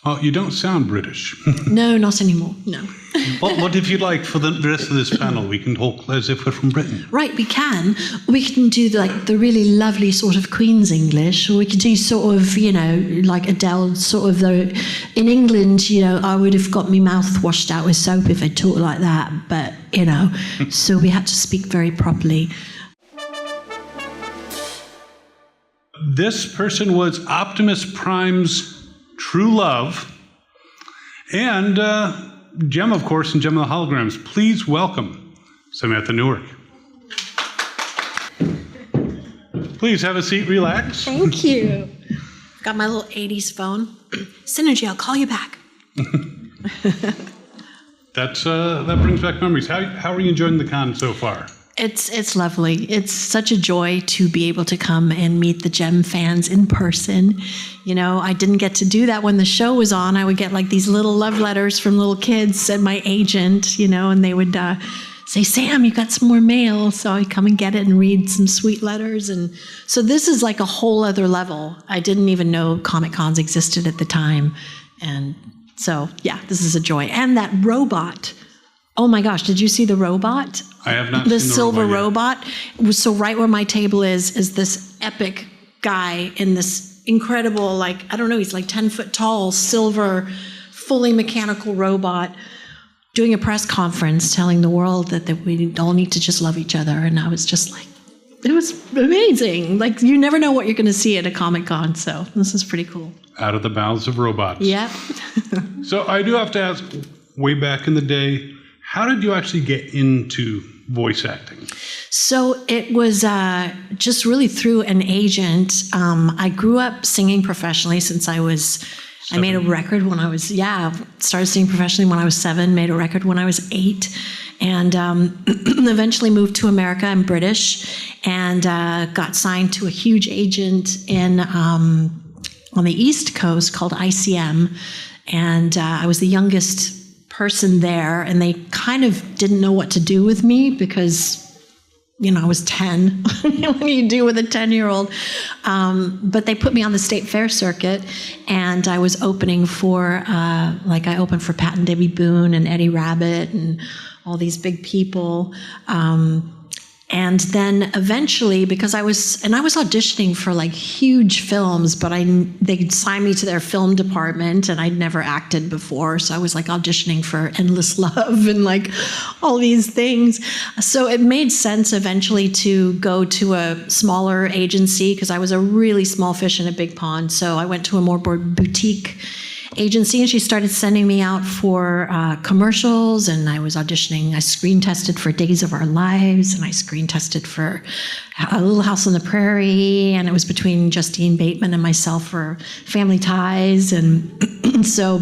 Oh, you don't sound British. No, not anymore. No. What if you'd like for the rest of this panel? We can talk as if we're from Britain. Right, we can. We can do the really lovely sort of Queen's English, or we could do sort of, like Adele, sort of in England, I would have got my mouth washed out with soap if I talked like that, but, so we had to speak very properly. This person was Optimus Prime's true love, and Jem, of course, and Jem and the Holograms. Please welcome Samantha Newark. Please have a seat, relax. Thank you. Got my little 80s phone. Synergy, I'll call you back. That brings back memories. How are you enjoying the con so far? It's lovely. It's such a joy to be able to come and meet the Jem fans in person. I didn't get to do that when the show was on. I would get these little love letters from little kids and my agent, and they would say, Sam, you got some more mail. So I'd come and get it and read some sweet letters. And so this is like a whole other level. I didn't even know Comic Cons existed at the time. And so, yeah, this is a joy. And that robot. Oh my gosh, did you see the robot? I have not seen the the silver robot. So right where my table is this epic guy in this incredible, I don't know, he's 10 foot tall, silver, fully mechanical robot doing a press conference telling the world that we all need to just love each other. And I was just it was amazing. You never know what you're going to see at a Comic Con. So this is pretty cool. Out of the mouths of robots. Yeah. So I do have to ask, way back in the day, how did you actually get into voice acting? So it was just really through an agent. I grew up singing professionally since I made a record when I was, started singing professionally when I was 7, made a record when I was 8, and eventually moved to America. I'm British, and got signed to a huge agent on the East Coast called ICM, and I was the youngest person there, and they kind of didn't know what to do with me because, I was 10. What do you do with a 10-year-old? But they put me on the state fair circuit, and I was opening for, I opened for Pat and Debbie Boone and Eddie Rabbit and all these big people. And then eventually, because I was auditioning for huge films, but they'd sign me to their film department, and I'd never acted before. So I was auditioning for Endless Love and all these things. So it made sense eventually to go to a smaller agency because I was a really small fish in a big pond. So I went to a more boutique agency, and she started sending me out for commercials, and I was auditioning. I screen tested for Days of Our Lives, and I screen tested for A Little House on the Prairie, and it was between Justine Bateman and myself for Family Ties, and so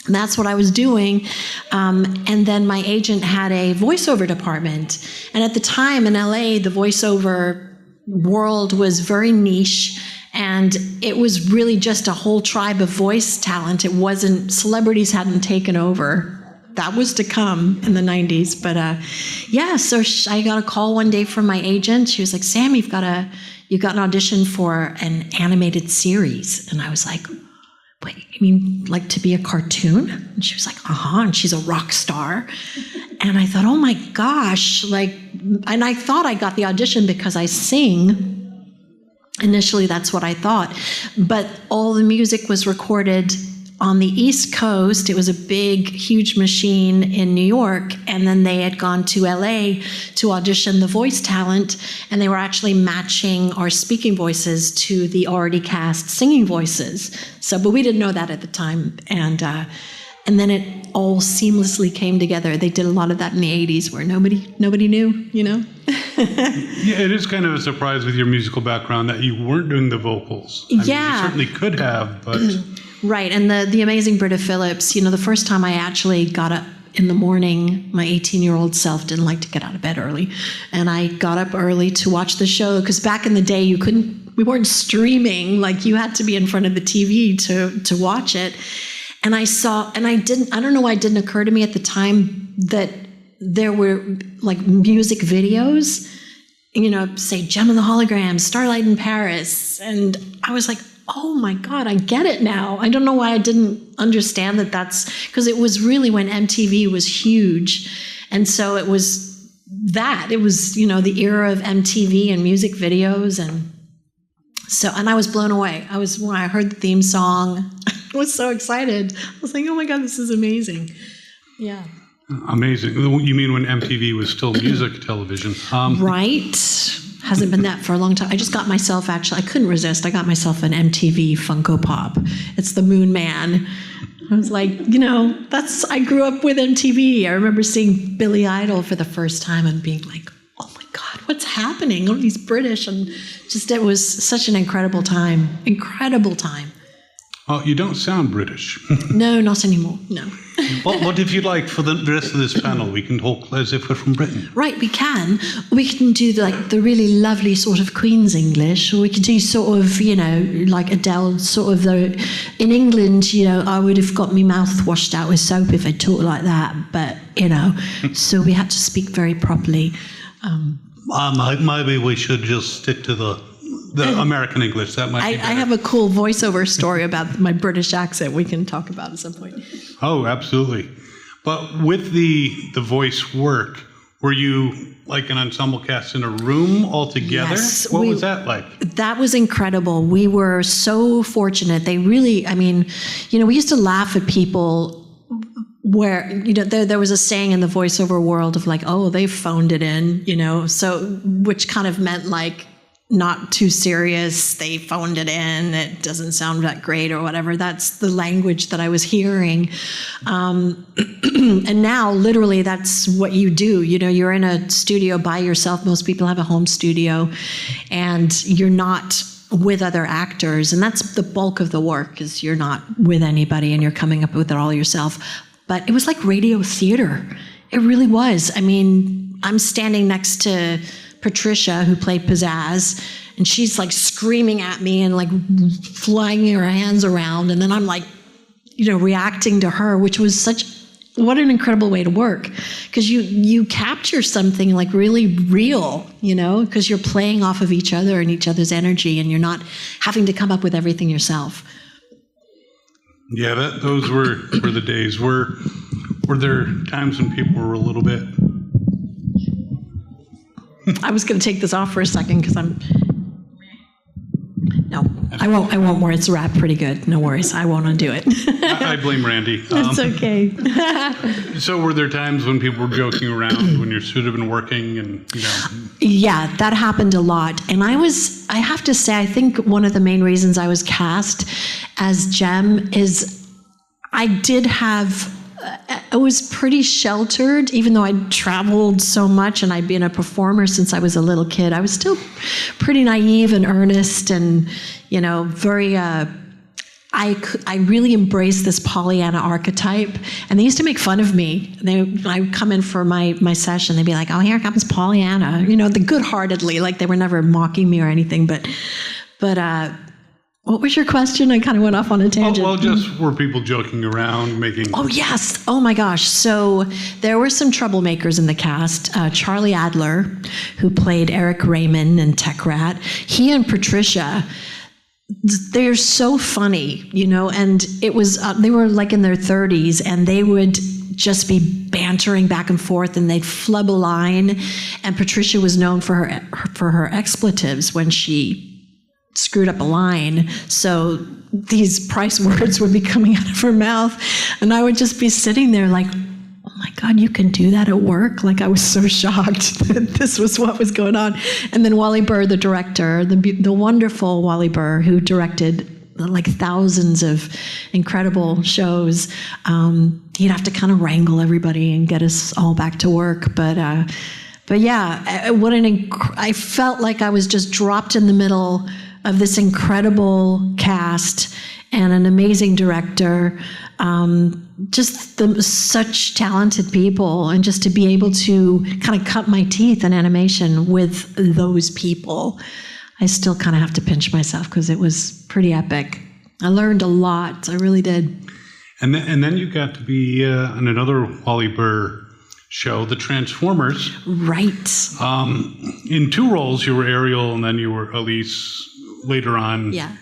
that's what I was doing. And then my agent had a voiceover department, and at the time in LA, the voiceover world was very niche. And it was really just a whole tribe of voice talent. It wasn't, celebrities hadn't taken over. That was to come in the 90s. But so I got a call one day from my agent. She was like, Sam, you've got an audition for an animated series. And I was like, wait, you mean to be a cartoon? And she was like, and she's a rock star. And I thought, oh my gosh, and I thought I got the audition because I sing. Initially, that's what I thought. But all the music was recorded on the East Coast. It was a big, huge machine in New York. And then they had gone to LA to audition the voice talent. And they were actually matching our speaking voices to the already cast singing voices. But we didn't know that at the time. And then it all seamlessly came together. They did a lot of that in the 80s where nobody knew, Yeah, it is kind of a surprise with your musical background that you weren't doing the vocals. I mean, you certainly could have, but... Right, and the amazing Britta Phillips, the first time I actually got up in the morning, my 18-year-old self didn't like to get out of bed early, and I got up early to watch the show, because back in the day, we weren't streaming, you had to be in front of the TV to watch it. And I don't know why it didn't occur to me at the time that there were music videos, say Jem and the Holograms, Starlight in Paris. And I was like, oh my God, I get it now. I don't know why I didn't understand that because it was really when MTV was huge. And so it was the era of MTV and music videos. And I was blown away. When I heard the theme song, I was so excited. I was like, oh my God, this is amazing. Yeah. Amazing. You mean when MTV was still music television? Right. Hasn't been that for a long time. I just got myself, I couldn't resist. I got myself an MTV Funko Pop. It's the Moon Man. I was like, I grew up with MTV. I remember seeing Billy Idol for the first time and being like, oh my God, what's happening? All these British, and it was such an incredible time. Incredible time. Oh, you don't sound British. No, not anymore. No. What if you'd like for the rest of this panel? We can talk as if we're from Britain. Right, we can. We can do the really lovely sort of Queen's English, or we can do sort of, like Adele, sort of in England, I would have got my mouth washed out with soap if I talked like that. But, so we had to speak very properly. Maybe we should just stick to the American English. That might be better. I have a cool voiceover story about my British accent we can talk about at some point. Oh, absolutely. But with the voice work, were you like an ensemble cast in a room all together? Yes. What was that like? That was incredible. We were so fortunate. They really, we used to laugh at people where, there was a saying in the voiceover world of like, oh, they phoned it in, so which kind of meant like, not too serious, they phoned it in, it doesn't sound that great or whatever. That's the language that I was hearing. And now, literally, that's what you do. You're in a studio by yourself. Most people have a home studio, and you're not with other actors. And that's the bulk of the work, is you're not with anybody and you're coming up with it all yourself. But it was like radio theater. It really was. I'm standing next to Patricia, who played Pizzazz, and she's like screaming at me and like flying her hands around, and then I'm like, reacting to her, which was what an incredible way to work, because you capture something like really real, because you're playing off of each other and each other's energy, and you're not having to come up with everything yourself. Yeah, those were the days. Were there times when people were a little bit? I was going to take this off for a second because no, I won't wear it's wrapped pretty good. No worries. I won't undo it. I blame Randy. It's okay. So were there times when people were joking around when your suit had been working and, Yeah, that happened a lot. And I have to say, I think one of the main reasons I was cast as Jem is I was pretty sheltered, even though I'd traveled so much and I'd been a performer since I was a little kid. I was still pretty naive and earnest and, very, I really embraced this Pollyanna archetype. And they used to make fun of me. I would come in for my session, they'd be like, oh, here comes Pollyanna, the good-heartedly, like they were never mocking me or anything. But what was your question? I kind of went off on a tangent. Well, just were people joking around, making... Oh, yes. Oh, my gosh. So there were some troublemakers in the cast. Charlie Adler, who played Eric Raymond in Tech Rat, he and Patricia, they're so funny, and it was, they were like in their 30s, and they would just be bantering back and forth, and they'd flub a line, and Patricia was known for her expletives when she screwed up a line, so these price words would be coming out of her mouth, and I would just be sitting there like, oh my God, you can do that at work? Like, I was so shocked that this was what was going on. And then Wally Burr, the director, the wonderful Wally Burr, who directed like thousands of incredible shows, he'd have to kind of wrangle everybody and get us all back to work. But yeah, I felt like I was just dropped in the middle of this incredible cast and an amazing director, such talented people, and just to be able to kind of cut my teeth in animation with those people, I still kind of have to pinch myself because it was pretty epic. I learned a lot. I really did. And then you got to be on another Wally Burr show, The Transformers. Right. In two roles, you were Ariel, and then you were Elise later on. Yeah.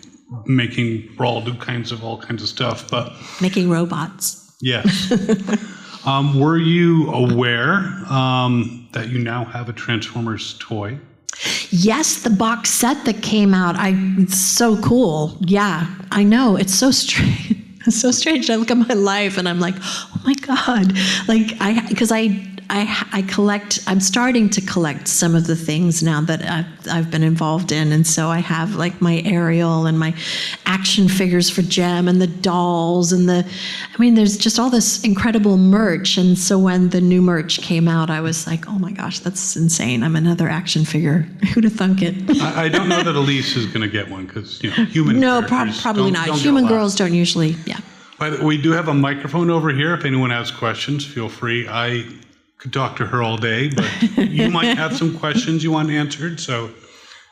making all kinds of stuff. But Making robots. yes. Were you aware that you now have a Transformers toy? Yes, the box set that came out. It's so cool. Yeah, I know. It's so strange. It's so strange. I look at my life and I'm like, oh my God. Like, because I collect, I'm starting to collect some of the things now that I've been involved in. And so I have like my Ariel and my action figures for Jem and the dolls and there's just all this incredible merch. And so when the new merch came out, I was like, oh my gosh, that's insane. I'm another action figure. Who'd have thunk it? I don't know that Elise is going to get one because, human No, characters probably not. don't Human get allowed. girls don't usually, yeah. But we do have a microphone over here. If anyone has questions, feel free. I could talk to her all day, but you might have some questions you want answered, so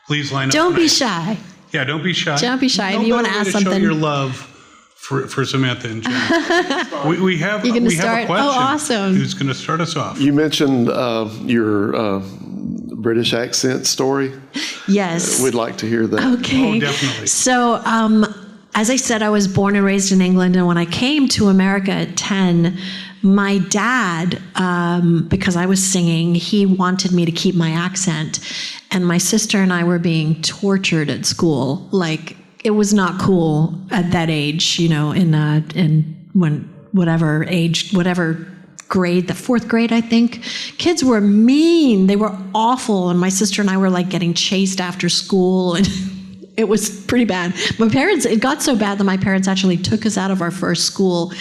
please line up. Don't be shy. Yeah, don't be shy. Don't be shy. No If you want to better way ask show something. your love for Samantha and Jem. we have You're gonna we have start? a question. Oh, awesome. Who's going to start us off? You mentioned your British accent story. Yes. We'd like to hear that. Okay. Oh, definitely. So, as I said, I was born and raised in England, and when I came to America at 10, my dad, because I was singing, he wanted me to keep my accent, and my sister and I were being tortured at school. Like, it was not cool at that age, whatever grade, the 4th grade, I think. Kids were mean. They were awful, and my sister and I were like getting chased after school, and it was pretty bad. It got so bad that my parents actually took us out of our first school.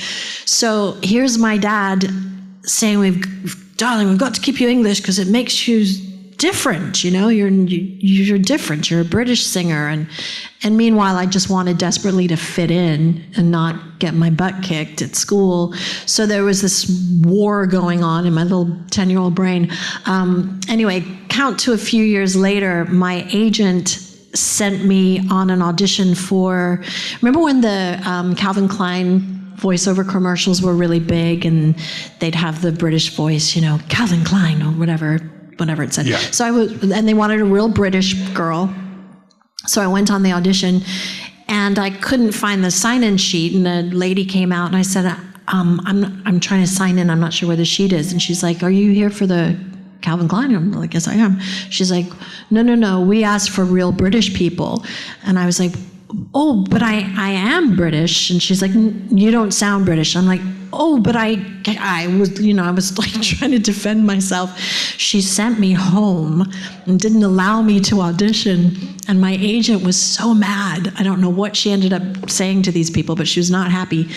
So here's my dad saying, darling, we've got to keep you English because it makes you different. You're different. You're a British singer. And meanwhile, I just wanted desperately to fit in and not get my butt kicked at school. So there was this war going on in my little 10-year-old brain. Anyway, count to a few years later, my agent sent me on an audition for, remember when the Calvin Klein voiceover commercials were really big and they'd have the British voice, Calvin Klein or whatever it said. Yeah. So and they wanted a real British girl. So I went on the audition and I couldn't find the sign-in sheet, and a lady came out and I said, I'm trying to sign in. I'm not sure where the sheet is. And she's like, are you here for the Calvin Klein? I'm like, yes, I am. She's like, no, we asked for real British people. And I was like, oh, but I am British. And she's like, you don't sound British. I'm like, oh, but I was like trying to defend myself. She sent me home and didn't allow me to audition. And my agent was so mad. I don't know what she ended up saying to these people, but she was not happy.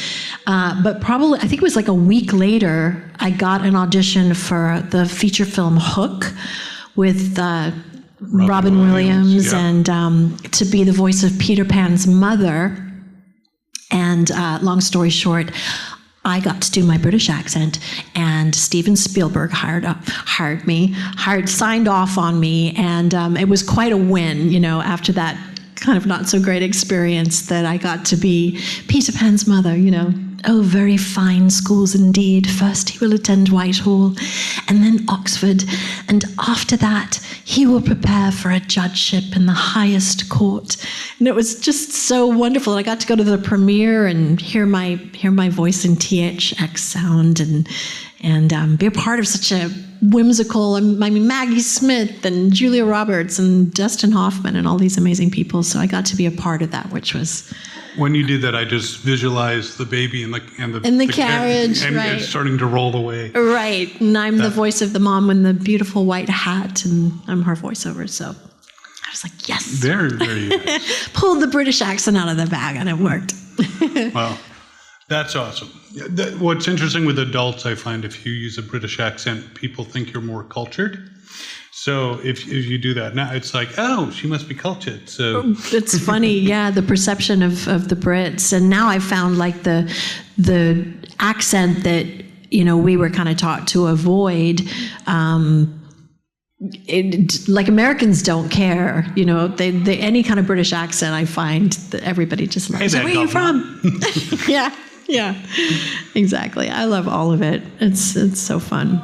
But probably, I think it was like a week later, I got an audition for the feature film Hook with Robin Williams, yeah. and to be the voice of Peter Pan's mother. And long story short, I got to do my British accent, and Steven Spielberg signed off on me, and it was quite a win, after that kind of not so great experience, that I got to be Peter Pan's mother, Oh, very fine schools indeed. First he will attend Whitehall, and then Oxford, and after that he will prepare for a judgeship in the highest court. And it was just so wonderful. I got to go to the premiere and hear my voice in THX sound, and be a part of such a whimsical. Maggie Smith and Julia Roberts and Dustin Hoffman and all these amazing people. So I got to be a part of that, which was. When you did that, I just visualized the baby in the carriage, and right. it's starting to roll away. Right, and I'm the voice of the mom in the beautiful white hat, and I'm her voiceover. So I was like, yes. Very, very nice. Pulled the British accent out of the bag, and it worked. Wow, that's awesome. What's interesting with adults, I find, if you use a British accent, people think you're more cultured. So if you do that now, it's like, oh, she must be cultured. So it's funny, yeah, the perception of the Brits. And now I've found like the accent that, we were kind of taught to avoid. Like Americans don't care, they any kind of British accent, I find that everybody just loves. Hey, where are you from? Yeah, exactly. I love all of it. It's so fun.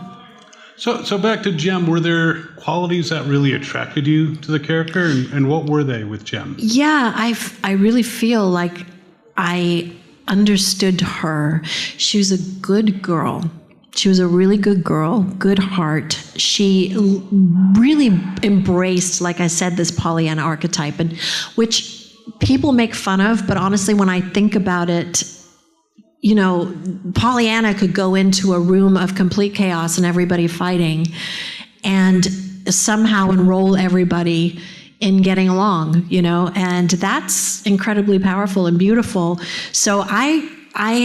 So back to Jem, were there qualities that really attracted you to the character, and what were they with Jem? Yeah, I really feel like I understood her. She was a good girl. She was a really good girl, good heart. She really embraced, like I said, this Pollyanna archetype, and which people make fun of, but honestly, when I think about it, you know, Pollyanna could go into a room of complete chaos and everybody fighting and somehow enroll everybody in getting along, you know, and that's incredibly powerful and beautiful. So I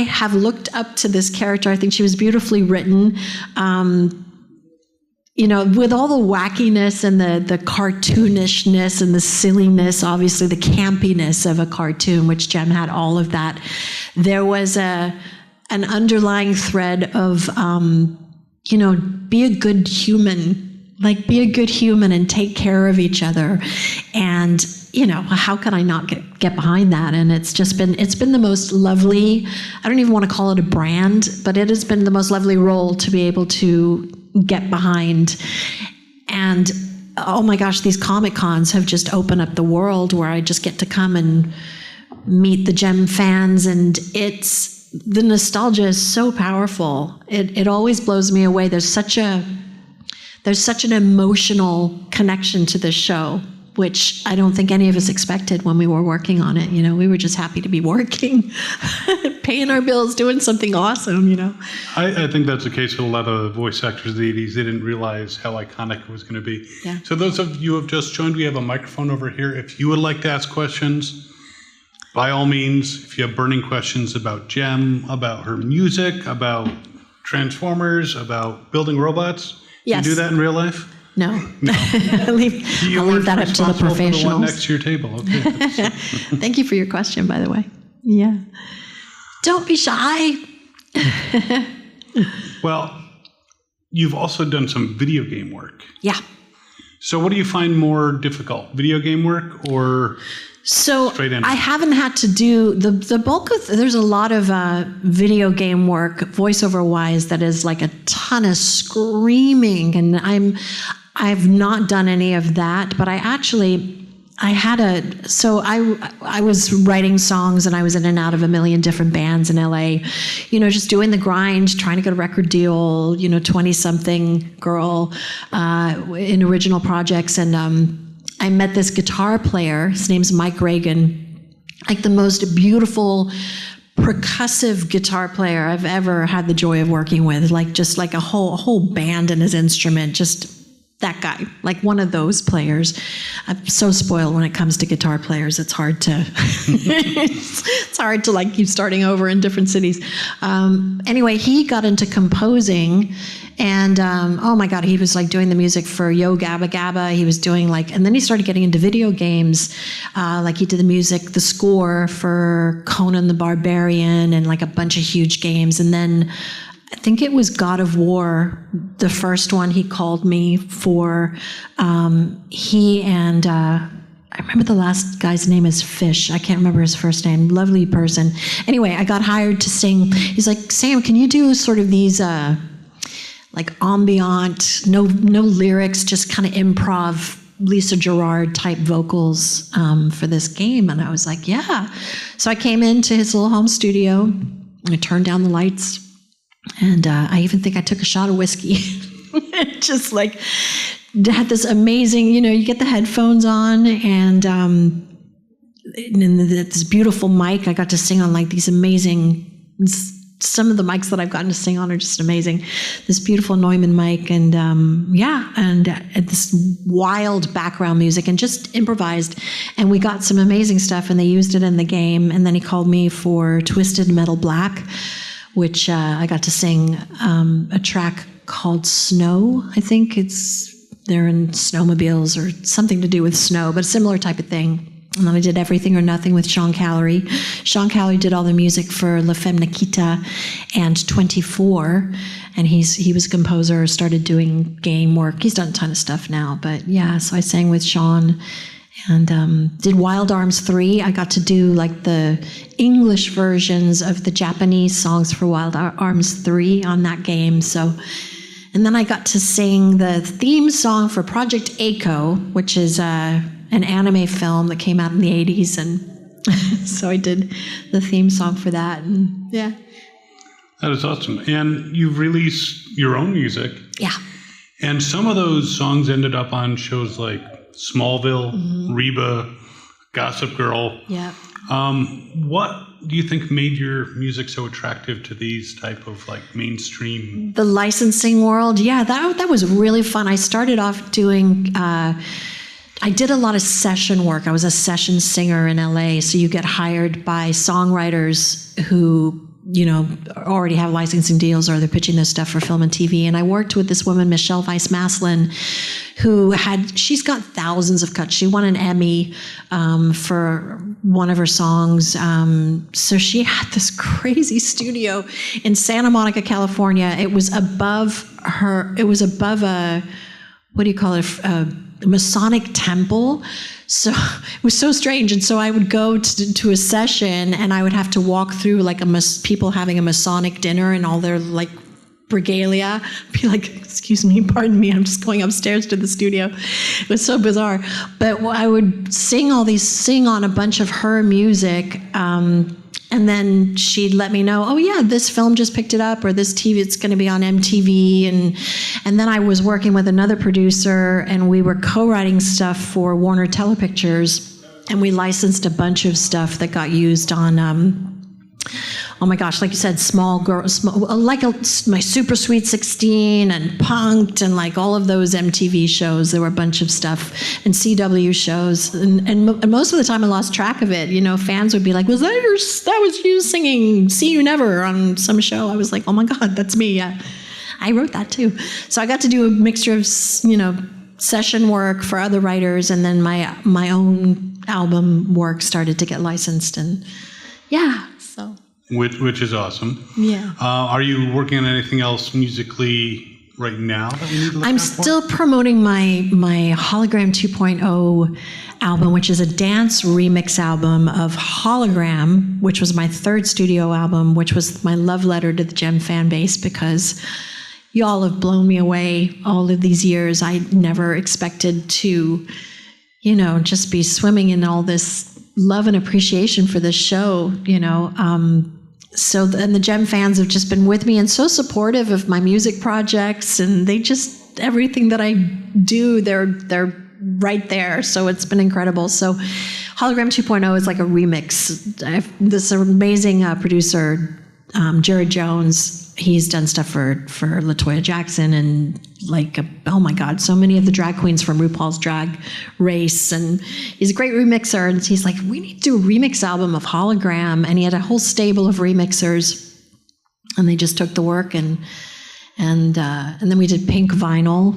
have looked up to this character. I think she was beautifully written. You know, with all the wackiness and the cartoonishness and the silliness, obviously the campiness of a cartoon, which Jem had all of that, there was an underlying thread of, you know, be a good human. Like, be a good human and take care of each other. And, you know, how can I not get behind that? And it's been the most lovely, I don't even want to call it a brand, but it has been the most lovely role to be able to get behind. And, oh my gosh, these Comic Cons have just opened up the world where I just get to come and meet the Jem fans. And the nostalgia is so powerful. It always blows me away. There's such an emotional connection to this show, which I don't think any of us expected when we were working on it. You know, we were just happy to be working, paying our bills, doing something awesome, you know. I think that's the case with a lot of voice actors of the 80s. They didn't realize how iconic it was going to be. Yeah. So those of you who have just joined, we have a microphone over here. If you would like to ask questions, by all means, if you have burning questions about Jem, about her music, about Transformers, about building robots, Yes. you do that in real life? No. I'll leave that up to the professionals. For the one next to your table. Okay. Thank you for your question, by the way. Yeah. Don't be shy. Well, you've also done some video game work. Yeah. So what do you find more difficult, video game work or So straight in? I haven't had to do the bulk of, there's a lot of video game work, voiceover wise, that is like a ton of screaming, and I've not done any of that, but I was writing songs and I was in and out of a million different bands in LA, you know, just doing the grind, trying to get a record deal, you know, 20-something girl in original projects. And I met this guitar player, his name's Mike Reagan, like the most beautiful, percussive guitar player I've ever had the joy of working with, like just like a whole band in his instrument, just that guy, like one of those players. I'm so spoiled when it comes to guitar players. It's hard to, it's hard to like keep starting over in different cities. Anyway, he got into composing, and oh my God, he was like doing the music for Yo Gabba Gabba. He was doing like, and then he started getting into video games. Like he did the score for Conan the Barbarian and like a bunch of huge games. And then I think it was God of War, the first one he called me for. He and I remember the last guy's name is Fish. I can't remember his first name. Lovely person. Anyway, I got hired to sing. He's like, Sam, can you do sort of these like ambient, no lyrics, just kind of improv, Lisa Gerrard type vocals for this game? And I was like, yeah. So I came into his little home studio. I turned down the lights. And I even think I took a shot of whiskey. Just like had this amazing, you know, you get the headphones on and this beautiful mic. I got to sing on like these amazing, some of the mics that I've gotten to sing on are just amazing. This beautiful Neumann mic and this wild background music and just improvised. And we got some amazing stuff and they used it in the game. And then he called me for Twisted Metal Black, which I got to sing a track called Snow. I think they're in snowmobiles or something to do with snow, but a similar type of thing. And then I did Everything or Nothing with Sean Callery. Sean Callery did all the music for La Femme Nikita and 24. And he was a composer, started doing game work. He's done a ton of stuff now, but yeah, so I sang with Sean. And did Wild Arms 3. I got to do like the English versions of the Japanese songs for Wild Arms 3 on that game. So, And then I got to sing the theme song for Project A-ko, which is an anime film that came out in the 80s. And so I did the theme song for that. And yeah. That is awesome. And you've released your own music. Yeah. And some of those songs ended up on shows like Smallville, Reba, Gossip Girl. Yeah. What do you think made your music so attractive to these type of like mainstream? The licensing world, yeah, that was really fun. I started off doing, I did a lot of session work. I was a session singer in LA, so you get hired by songwriters who, already have licensing deals or they're pitching their stuff for film and TV. And I worked with this woman, Michelle Weiss-Maslin, she's got thousands of cuts. She won an Emmy for one of her songs. So she had this crazy studio in Santa Monica, California. It was above a, what do you call it? A Masonic temple. So it was so strange. And so I would go to a session and I would have to walk through like people having a Masonic dinner and all their like regalia, be like, excuse me, pardon me, I'm just going upstairs to the studio. It was so bizarre. But I would sing on a bunch of her music. And then she'd let me know, oh yeah, this film just picked it up, or this TV, it's going to be on MTV. And then I was working with another producer, and we were co-writing stuff for Warner Telepictures, and we licensed a bunch of stuff that got used on, oh my gosh, like you said, my Super Sweet 16 and Punk'd and like all of those MTV shows. There were a bunch of stuff and CW shows. And most of the time I lost track of it. Fans would be like, that was you singing See You Never on some show. I was like, oh my God, that's me. Yeah. I wrote that too. So I got to do a mixture of, session work for other writers. And then my own album work started to get licensed. And yeah, so... Which is awesome. Yeah. Are you working on anything else musically right now that we need to look I'm out for? still promoting my Hologram 2.0 album, which is a dance remix album of Hologram, which was my third studio album, which was my love letter to the Jem fan base, because y'all have blown me away all of these years. I never expected to, just be swimming in all this love and appreciation for this show, and the Jem fans have just been with me and so supportive of my music projects, and they just, everything that I do, they're right there. So it's been incredible. So Hologram 2.0 is like a remix. I have this amazing producer, Jared Jones. He's done stuff for LaToya Jackson and oh my God, so many of the drag queens from RuPaul's Drag Race. And he's a great remixer. And he's like, we need to do a remix album of Hologram. And he had a whole stable of remixers. And they just took the work and then we did Pink Vinyl,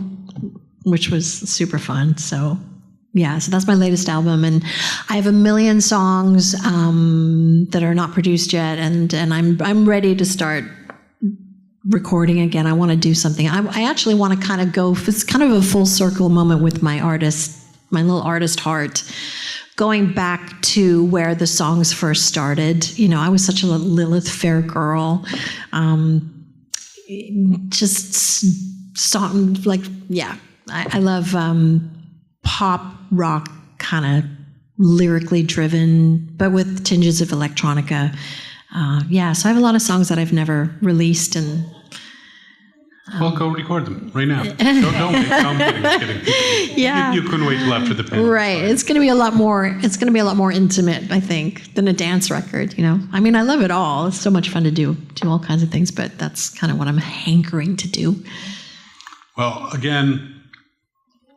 which was super fun. So yeah, so that's my latest album, and I have a million songs that are not produced yet, and I'm ready to start recording again. I want to do something. I actually want to kind of go. It's kind of a full circle moment with my little artist heart, going back to where the songs first started. I was such a Lilith Fair girl. Just song I love pop rock, kind of lyrically driven, but with tinges of electronica. So I have a lot of songs that I've never released, and well, go record them right now. Don't wait. No, I'm kidding. Yeah, you couldn't wait till after the pandemic. Right. It's going to be a lot more. It's going to be a lot more intimate, I think, than a dance record. I mean, I love it all. It's so much fun to do all kinds of things, but that's kind of what I'm hankering to do. Well, again,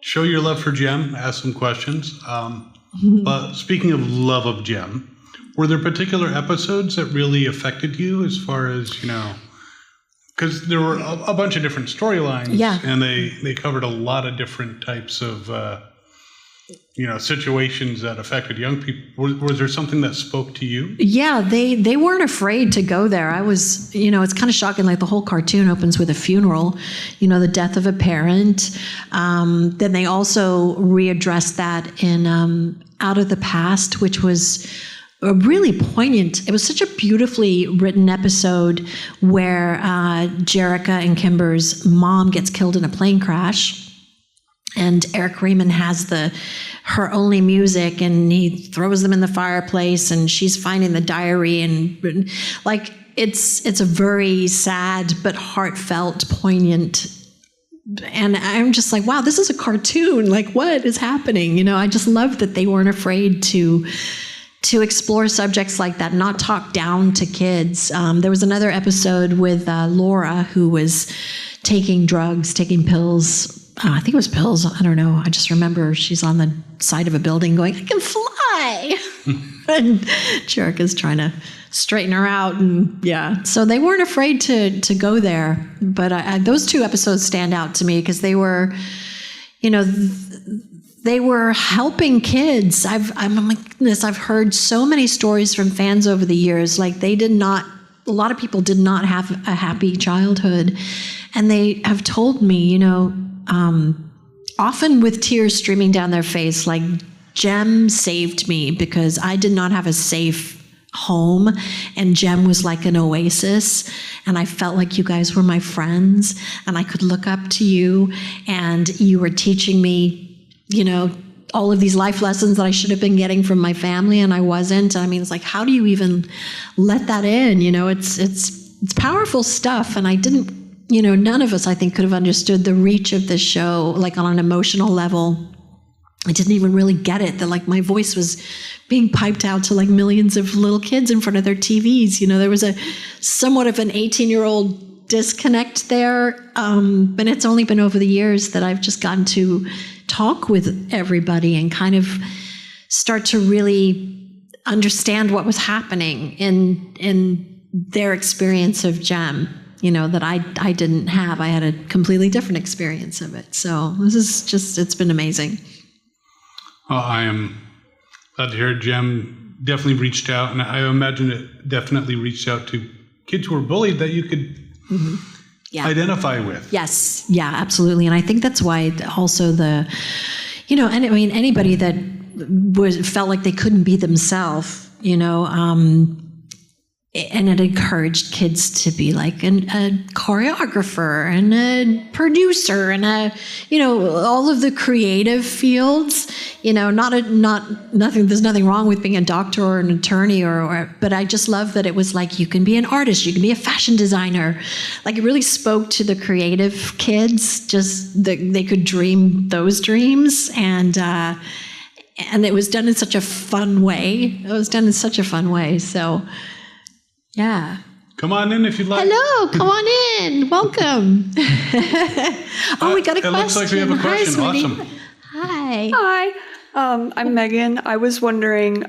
show your love for Jem. Ask some questions. But speaking of love of Jem, were there particular episodes that really affected you as far as, because there were a bunch of different storylines, and they covered a lot of different types of, situations that affected young people. Was there something that spoke to you? Yeah, they weren't afraid to go there. I was, it's kind of shocking. Like the whole cartoon opens with a funeral, the death of a parent. Then they also readdressed that in Out of the Past, which was a really poignant, it was such a beautifully written episode where Jerica and Kimber's mom gets killed in a plane crash. And Eric Raymond has her only music, and he throws them in the fireplace, and she's finding the diary, and like it's a very sad but heartfelt, poignant. And I'm just like, wow, this is a cartoon. Like, what is happening? You know, I just love that they weren't afraid to explore subjects like that, not talk down to kids. There was another episode with Laura, who was taking drugs, taking pills. I think it was pills. I don't know. I just remember she's on the side of a building going, I can fly. And Jerica's trying to straighten her out. And yeah, so they weren't afraid to go there. But those two episodes stand out to me because they were, you know, they were helping kids. I'm like, goodness, I've heard so many stories from fans over the years. Like a lot of people did not have a happy childhood. And they have told me, you know, often with tears streaming down their face, like, Jem saved me because I did not have a safe home, and Jem was like an oasis, and I felt like you guys were my friends, and I could look up to you, and you were teaching me, you know, all of these life lessons that I should have been getting from my family, and I wasn't. I mean, it's like, how do you even let that in? You know, it's powerful stuff, and I didn't, you know, none of us, I think, could have understood the reach of this show, like on an emotional level. I didn't even really get it, that like my voice was being piped out to like millions of little kids in front of their TVs. You know, there was a somewhat of an 18-year-old disconnect there. But it's only been over the years that I've just gotten to talk with everybody and kind of start to really understand what was happening in their experience of Jem. You know, that I didn't have. I had a completely different experience of it. So this is just, it's been amazing. Well, I am glad to hear Jem definitely reached out, and I imagine it definitely reached out to kids who were bullied that you could identify with. Yes, yeah, absolutely. And I think that's why also you know, and I mean, anybody that felt like they couldn't be themselves, you know, and it encouraged kids to be like a choreographer and a producer and you know, all of the creative fields, you know, nothing, there's nothing wrong with being a doctor or an attorney but I just love that it was like, you can be an artist, you can be a fashion designer. Like, it really spoke to the creative kids, just that they could dream those dreams. And it was done in such a fun way. So, yeah. Come on in if you'd like. Hello, come on in. Welcome. Oh, we got a question. It looks like we have a question. Hi, Awesome. Hi. I'm Megan. I was wondering,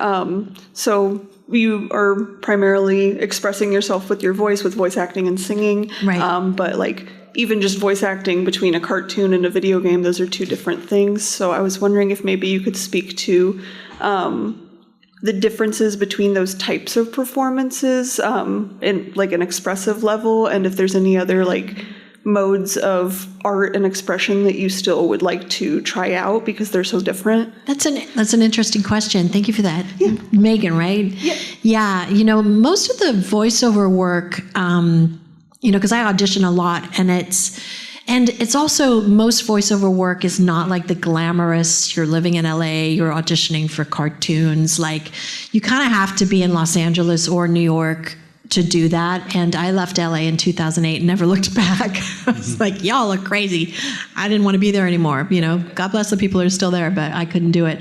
so you are primarily expressing yourself with your voice, with voice acting and singing. Right. But like, even just voice acting between a cartoon and a video game, those are two different things. So I was wondering if maybe you could speak to the differences between those types of performances in like an expressive level, and if there's any other like modes of art and expression that you still would like to try out because they're so different. That's an interesting question. Thank you for that. Yeah. Megan, right? Yeah. Yeah, you know, most of the voiceover work, you know, because I audition a lot, and it's also, most voiceover work is not like the glamorous, you're living in LA, you're auditioning for cartoons. Like, you kind of have to be in Los Angeles or New York to do that. And I left LA in 2008 and never looked back. I was like, y'all are crazy. I didn't want to be there anymore. You know, God bless the people who are still there, but I couldn't do it.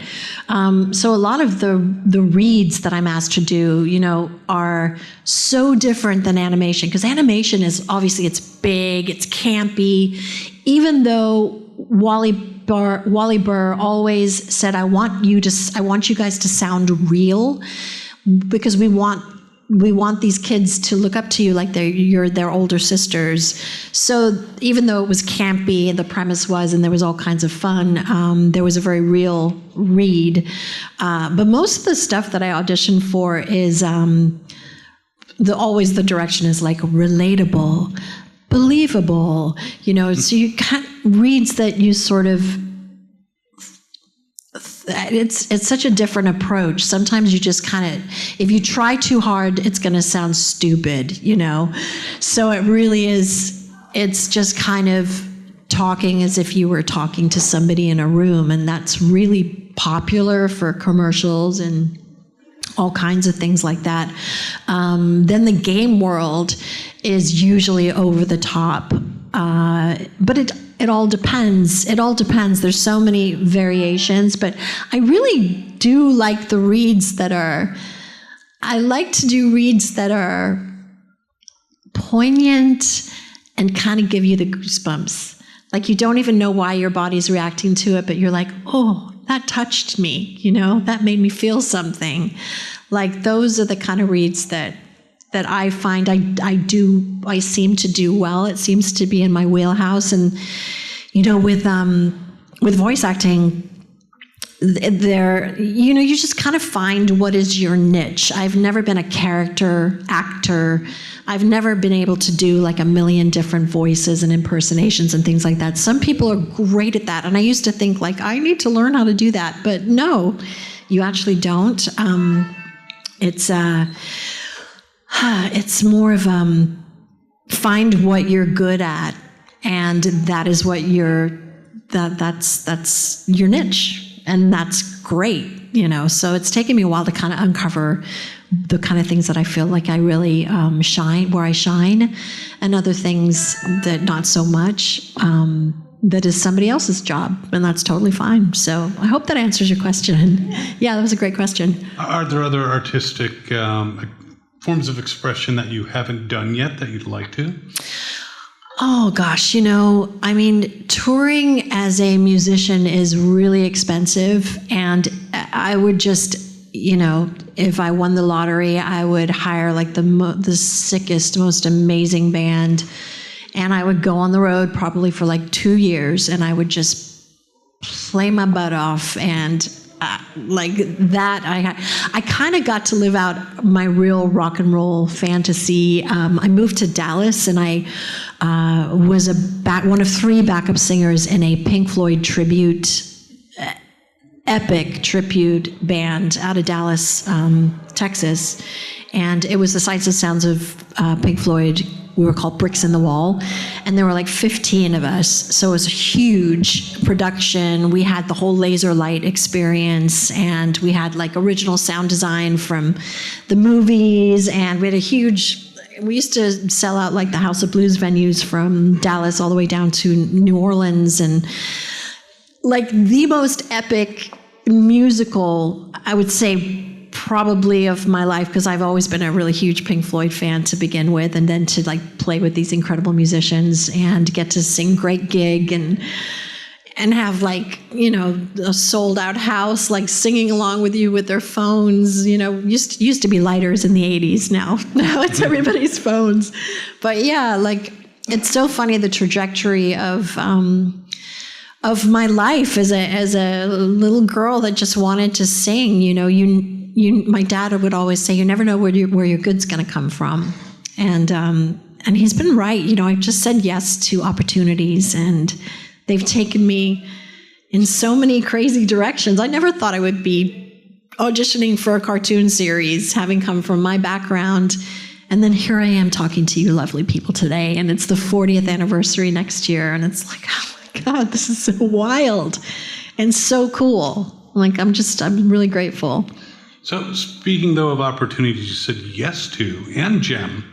So a lot of the reads that I'm asked to do, you know, are so different than animation, because animation is obviously, it's big, it's campy. Even though Wally Burr always said, I want you guys to sound real, because we want these kids to look up to you like you're their older sisters. So even though it was campy, and the premise was, and there was all kinds of fun, there was a very real read. But most of the stuff that I audition for is always the direction is like relatable, believable, you know. So you reads that you sort of it's such a different approach. Sometimes you just kind of, if you try too hard, it's going to sound stupid, you know? So it really is, it's just kind of talking as if you were talking to somebody in a room, and that's really popular for commercials and all kinds of things like that. Then the game world is usually over the top, but it all depends. It all depends. There's so many variations, but I really do like the reads that are, I like to do reads that are poignant and kind of give you the goosebumps. Like you don't even know why your body's reacting to it, but you're like, oh, that touched me, you know, that made me feel something. Like those are the kind of reads that I find I seem to do well. It seems to be in my wheelhouse. And, you know, with voice acting, there, you know, you just kind of find what is your niche. I've never been a character actor. I've never been able to do like a million different voices and impersonations and things like that. Some people are great at that. And I used to think like, I need to learn how to do that. But no, you actually don't. It's more of find what you're good at, and that is what that's your niche, and that's great, you know. So it's taken me a while to kind of uncover the kind of things that I feel like I really where I shine, and other things that not so much. That is somebody else's job, and that's totally fine. So I hope that answers your question. Yeah, that was a great question. Are there other artistic forms of expression that you haven't done yet that you'd like to? Oh gosh, you know, I mean, touring as a musician is really expensive, and I would just, you know, if I won the lottery, I would hire like the sickest, most amazing band, and I would go on the road probably for like 2 years, and I would just play my butt off, and like that, I kind of got to live out my real rock and roll fantasy. I moved to Dallas, and I was one of 3 backup singers in a Pink Floyd epic tribute band out of Dallas, Texas, and it was the sights and sounds of Pink Floyd. We were called Bricks in the Wall, and there were like 15 of us. So it was a huge production. We had the whole laser light experience, and we had like original sound design from the movies, and we had we used to sell out like the House of Blues venues from Dallas all the way down to New Orleans, and like the most epic musical, I would say, probably of my life, because I've always been a really huge Pink Floyd fan to begin with, and then to like play with these incredible musicians and get to sing great gig and have like, you know, a sold out house like singing along with you with their phones, you know, used to be lighters in the 80s. Now it's everybody's phones. But yeah, like it's so funny, the trajectory of my life as a little girl that just wanted to sing. You know, my dad would always say, you never know where your good's going to come from. And he's been right. You know, I've just said yes to opportunities, and they've taken me in so many crazy directions. I never thought I would be auditioning for a cartoon series, having come from my background. And then here I am talking to you lovely people today, and it's the 40th anniversary next year. And it's like, oh my God, this is so wild and so cool. Like, I'm really grateful. So speaking, though, of opportunities you said yes to, and Jem,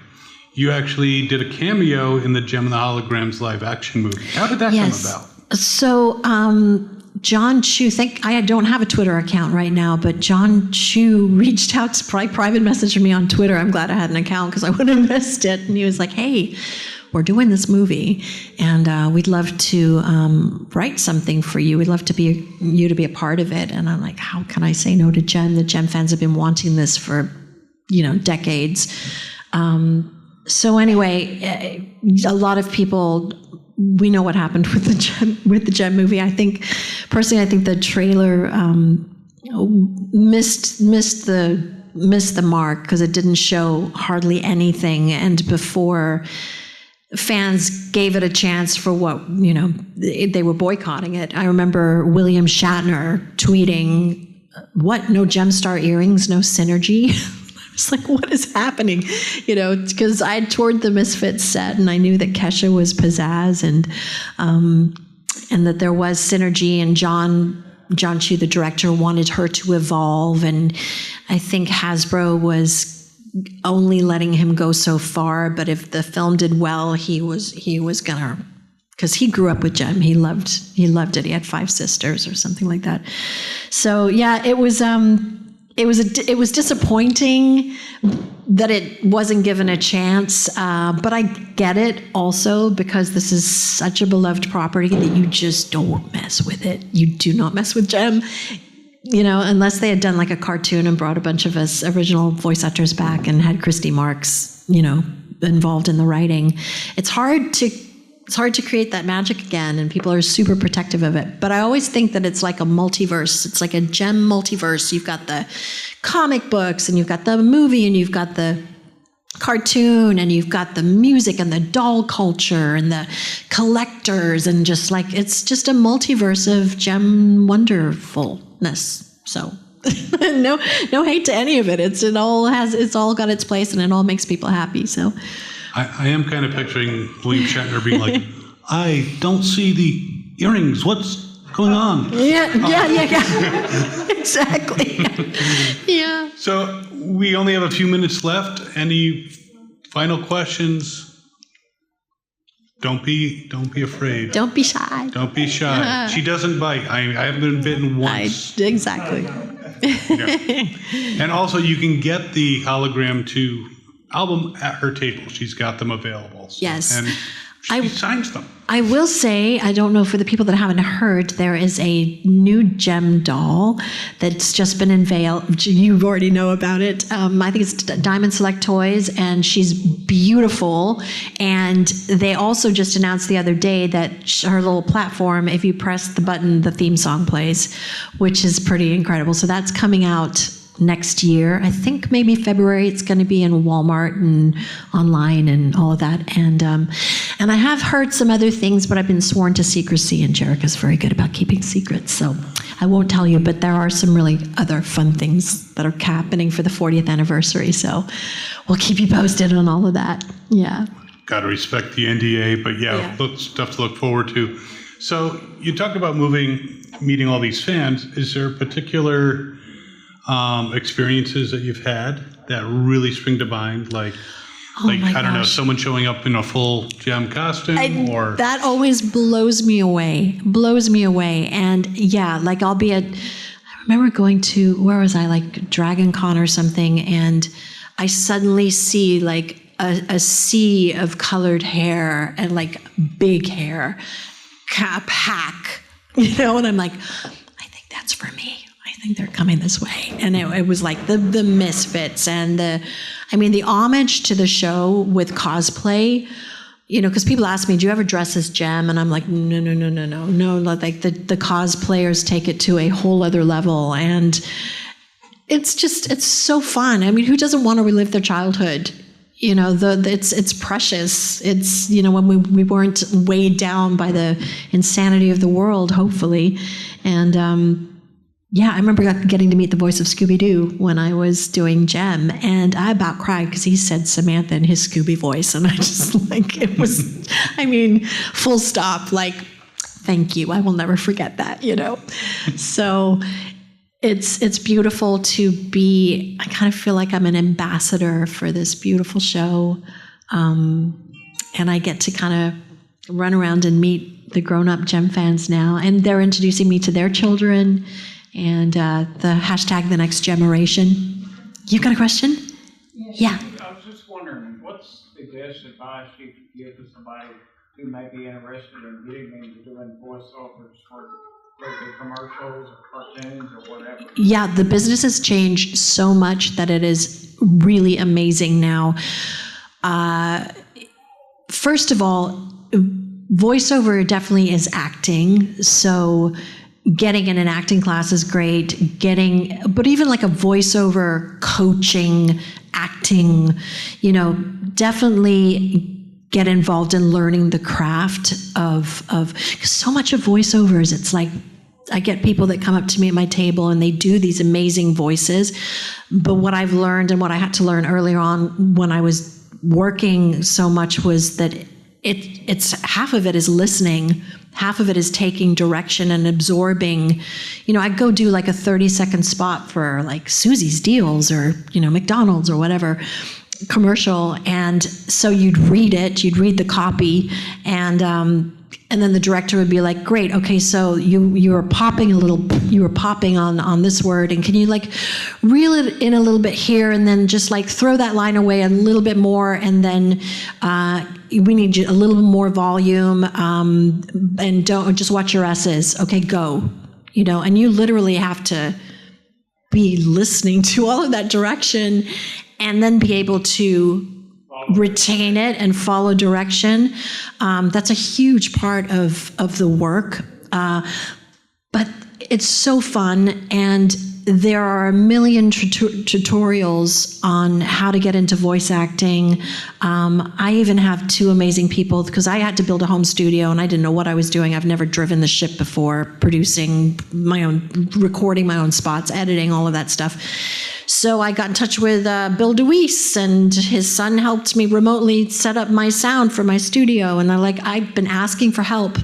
you actually did a cameo in the Jem and the Holograms live action movie. How did that come about? So John Chu, I don't have a Twitter account right now, but John Chu reached out to private message me on Twitter. I'm glad I had an account because I would have missed it. And he was like, hey, we're doing this movie, and we'd love to write something for you. We'd love to be a part of it. And I'm like, how can I say no to Jem? The Jem fans have been wanting this for, you know, decades. So anyway, a lot of people, we know what happened with the Jem movie. I think the trailer missed the mark because it didn't show hardly anything. And before fans gave it a chance for what, they were boycotting it. I remember William Shatner tweeting, "What? No Gemstar earrings, no synergy?" I was like, what is happening? Because I had toured the Misfits set and I knew that Kesha was pizzazz and that there was synergy, and John Chu, the director, wanted her to evolve, and I think Hasbro was only letting him go so far, but if the film did well, he was gonna, because he grew up with Jem. He loved it. He had 5 sisters or something like that. So yeah, it was disappointing that it wasn't given a chance, but I get it also, because this is such a beloved property that you just don't mess with it. You do not mess with Jem. Unless they had done like a cartoon and brought a bunch of us original voice actors back and had Christy Marks, involved in the writing. It's hard to create that magic again, and people are super protective of it. But I always think that it's like a multiverse. It's like a Jem multiverse. You've got the comic books, and you've got the movie, and you've got the cartoon, and you've got the music and the doll culture and the collectors, and just like, it's just a multiverse of Jem wonderfulness. So no hate to any of it. It's all got its place, and it all makes people happy. So I am kind of picturing William Shatner being like, "I don't see the earrings. What's going on?" Yeah. Exactly. Yeah. So we only have a few minutes left. Any final questions? Don't be afraid. Don't be shy. Don't be shy. She doesn't bite. I haven't been bitten once. Exactly. Yeah. And also, you can get the Hologram 2 album at her table. She's got them available. So, Yes. And she signs them. I will say, I don't know, for the people that haven't heard, there is a new Jem doll that's just been unveiled. You already know about it. I think it's Diamond Select Toys, and she's beautiful. And they also just announced the other day that her little platform, if you press the button, the theme song plays, which is pretty incredible. So that's coming out next year. I think maybe February. It's going to be in Walmart and online and all of that. And I have heard some other things, but I've been sworn to secrecy, and Jerica's very good about keeping secrets. So I won't tell you, but there are some really other fun things that are happening for the 40th anniversary. So we'll keep you posted on all of that. Yeah. Got to respect the NDA, but yeah, stuff to look forward to. So you talked about meeting all these fans. Is there particular experiences that you've had that really spring to mind, like I don't know, someone showing up in a full Jem costume, or that always blows me away. And yeah, like I remember going to, where was I, like Dragon Con or something, and I suddenly see like a sea of colored hair and like big hair, pack, and I'm like, I think that's for me. I think they're coming this way. And it was like the Misfits and the homage to the show with cosplay, because people ask me, do you ever dress as Jem? And I'm like, no. Like the cosplayers take it to a whole other level. And it's so fun. I mean, who doesn't want to relive their childhood? It's precious. It's, when we weren't weighed down by the insanity of the world, hopefully. And, yeah, I remember getting to meet the voice of Scooby-Doo when I was doing Jem, and I about cried because he said Samantha in his Scooby voice, and I just it was, full stop, like, thank you, I will never forget that, So it's beautiful to be, I kind of feel like I'm an ambassador for this beautiful show, and I get to kind of run around and meet the grown-up Jem fans now, and they're introducing me to their children, and the hashtag the next generation. You got a question? Yes. Yeah. I was just wondering, what's the best advice you could give to somebody who may be interested in getting into doing voiceovers for the commercials or cartoons or whatever? Yeah, the business has changed so much that it is really amazing now. First of all, voiceover definitely is acting, so getting in an acting class is great. But even like a voiceover coaching, acting, definitely get involved in learning the craft of, because so much of voiceovers, it's like, I get people that come up to me at my table and they do these amazing voices. But what I've learned and what I had to learn earlier on when I was working so much was that it's half of it is listening, half of it is taking direction and absorbing. You know, I'd go do like a 30-second spot for like Susie's Deals or, you know, McDonald's or whatever commercial. And so you'd read the copy, and then the director would be like, great, okay, so you were popping on this word, and can you like reel it in a little bit here, and then just like throw that line away a little bit more, and then we need a little more volume, and don't just watch your S's. Okay, go. You know, and you literally have to be listening to all of that direction and then be able to retain it and follow direction. That's a huge part of the work. But it's so fun, and there are a million tutorials on how to get into voice acting. I even have two amazing people, because I had to build a home studio and I didn't know what I was doing. I've never driven the ship before, producing my own, recording my own spots, editing, all of that stuff. So I got in touch with Bill DeWeese, and his son helped me remotely set up my sound for my studio. And I've been asking for help,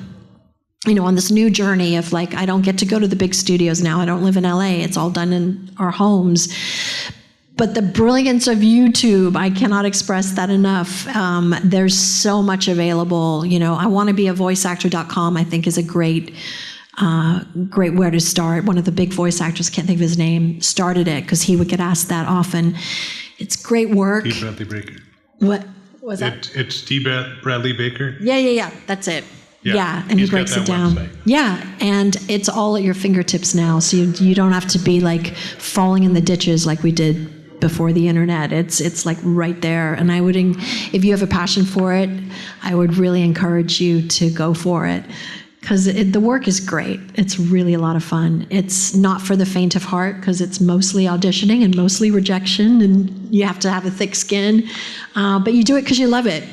you know, on this new journey of like, I don't get to go to the big studios now. I don't live in LA. It's all done in our homes. But the brilliance of YouTube, I cannot express that enough. There's so much available. You know, I want to be a voiceactor.com, I think, is a great where to start. One of the big voice actors, can't think of his name, started it because he would get asked that often. It's great work. D. Bradley Baker. What was that? It's D. Bradley Baker. Yeah. That's it. Yeah, and he breaks it down. Website. Yeah, and it's all at your fingertips now, so you don't have to be like falling in the ditches like we did before the internet. It's like right there. And I would, if you have a passion for it, I would really encourage you to go for it, because the work is great. It's really a lot of fun. It's not for the faint of heart, because it's mostly auditioning and mostly rejection, and you have to have a thick skin. But you do it because you love it,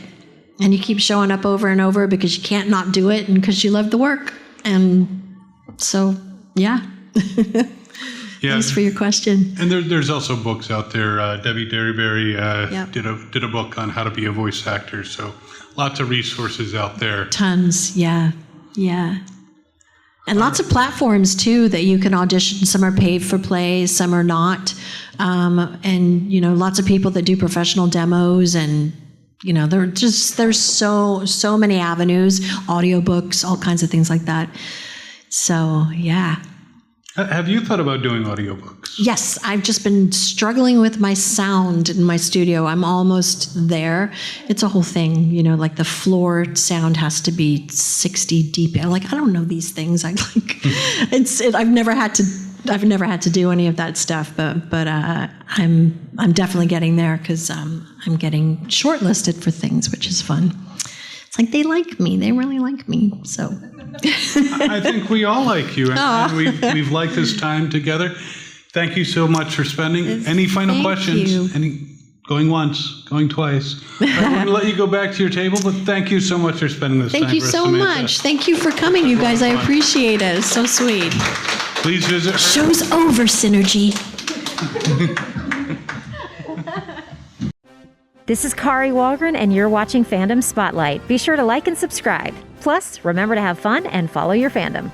and you keep showing up over and over because you can't not do it, and because you love the work. And so, yeah. Yeah. Thanks for your question. And there's also books out there. Debbie Derryberry Yep. did a book on how to be a voice actor. So lots of resources out there. Tons, yeah. And lots of platforms too that you can audition. Some are paid for play, some are not. And you know, lots of people that do professional demos, and you know, there's so many avenues, audiobooks, all kinds of things like that. So yeah. Have you thought about doing audiobooks? Yes, I've just been struggling with my sound in my studio. I'm almost there. It's a whole thing, you know, like the floor sound has to be 60 dB. I don't know these things. I've never had to do any of that stuff, but I'm definitely getting there, because I'm getting shortlisted for things, which is fun. It's like they like me. They really like me. So I think we all like you, and we've liked this time together. Thank you so much for spending. Any final questions? You. Going once, going twice. I'm going to let you go back to your table, but thank you so much for spending this time Thank you with us, so Samantha. much. Thank you for coming, you guys. I appreciate it. It's so sweet. Please visit. Show's over, Synergy. This is Kari Walgren, and you're watching Fandom Spotlight. Be sure to like and subscribe. Plus, remember to have fun and follow your fandom.